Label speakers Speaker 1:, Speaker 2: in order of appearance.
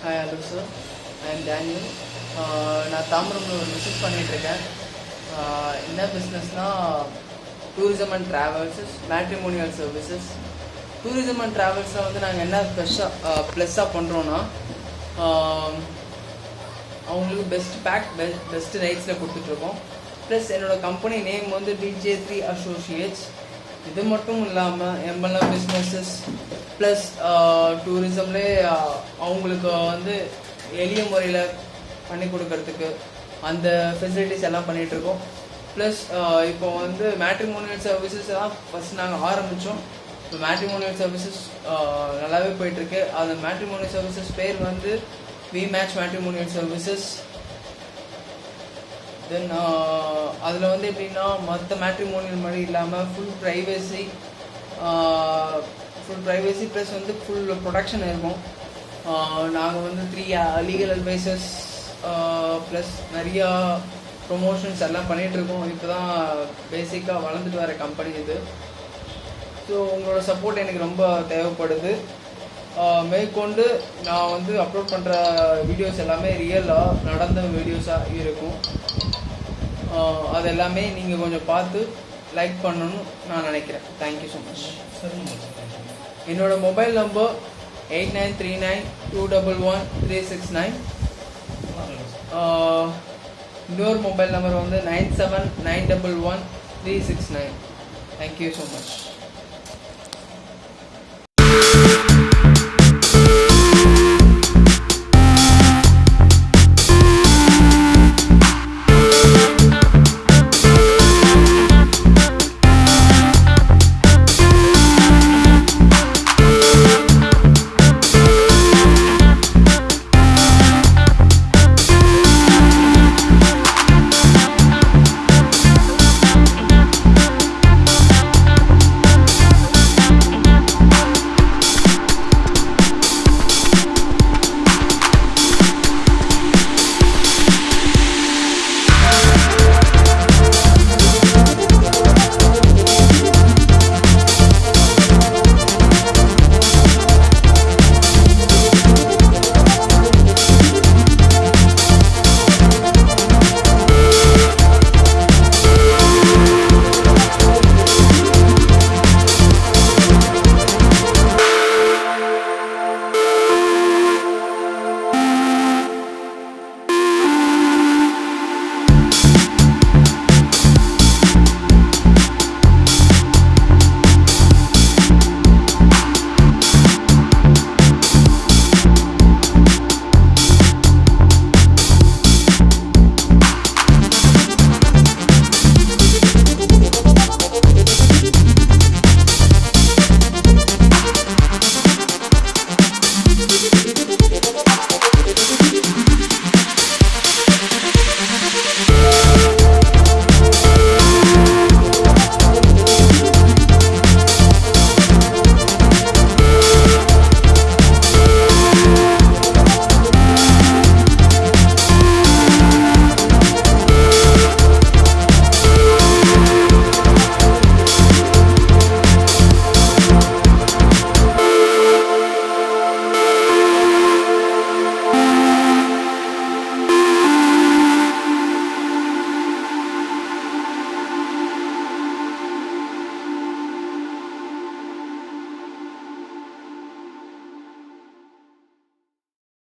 Speaker 1: Hi hello sir, I am Daniel. நான் தாம்பரமில் ஒரு பிஸ்னஸ் பண்ணிகிட்ருக்கேன். என்ன பிஸ்னஸ்னால் tourism and travels, matrimonial services. Tourism and ட்ராவல்ஸில் வந்து நாங்கள் என்ன ப்ளஸ்ஸாக பண்ணுறோன்னா, அவங்களுக்கு பெஸ்ட் பேக் பெஸ்ட் ரைட்ஸில் கொடுத்துட்ருக்கோம். ப்ளஸ் என்னோடய கம்பெனி நேம் வந்து DJ3 அசோசியேட்ஸ். இது மட்டும் இல்லாமல் எம்பெல்லாம் பிஸ்னஸஸ் ப்ளஸ் டூரிசம்லே அவங்களுக்கு வந்து எளிய முறையில் பண்ணி கொடுக்கறதுக்கு அந்த ஃபெசிலிட்டிஸ் எல்லாம் பண்ணிகிட்ருக்கோம். ப்ளஸ் இப்போ வந்து மேட்ரிமோனியல் சர்வீசஸ் தான் ஃபஸ்ட் நாங்கள் ஆரம்பித்தோம். இப்போ மேட்ரிமோனியல் சர்வீசஸ் நல்லாவே போயிட்டுருக்கு. அந்த மேட்ரிமோனியல் சர்வீசஸ் பேர் வந்து வி மேட்ச் மேட்ரிமோனியல் சர்வீசஸ். தென் அதில் வந்து எப்படின்னா மற்ற மேட்ரிமோனியல் மாதிரி இல்லாமல் ஃபுல் ப்ரைவேசி ப்ளஸ் வந்து ஃபுல் ப்ரொடக்ஷன் இருக்கும். நாங்கள் வந்து 3 லீகல் அட்வைசர்ஸ் ப்ளஸ் நிறையா ப்ரொமோஷன்ஸ் எல்லாம் பண்ணிகிட்ருக்கோம். இப்போ தான் பேசிக்காக வளர்ந்துட்டு வர கம்பெனி இது. ஸோ உங்களோட சப்போர்ட் எனக்கு ரொம்ப தேவைப்படுது. மேற்கொண்டு நான் வந்து அப்லோட் பண்ணுற வீடியோஸ் எல்லாமே ரியலாக நடந்த வீடியோஸாக இருக்கும். அது எல்லாமே நீங்கள் கொஞ்சம் பார்த்து லைக் பண்ணணும்னு நான் நினைக்கிறேன். Thank you so much. என்னோடய மொபைல் நம்பர் 8939211369. இன்னொரு மொபைல் நம்பர் வந்து 97911369. Thank you so much.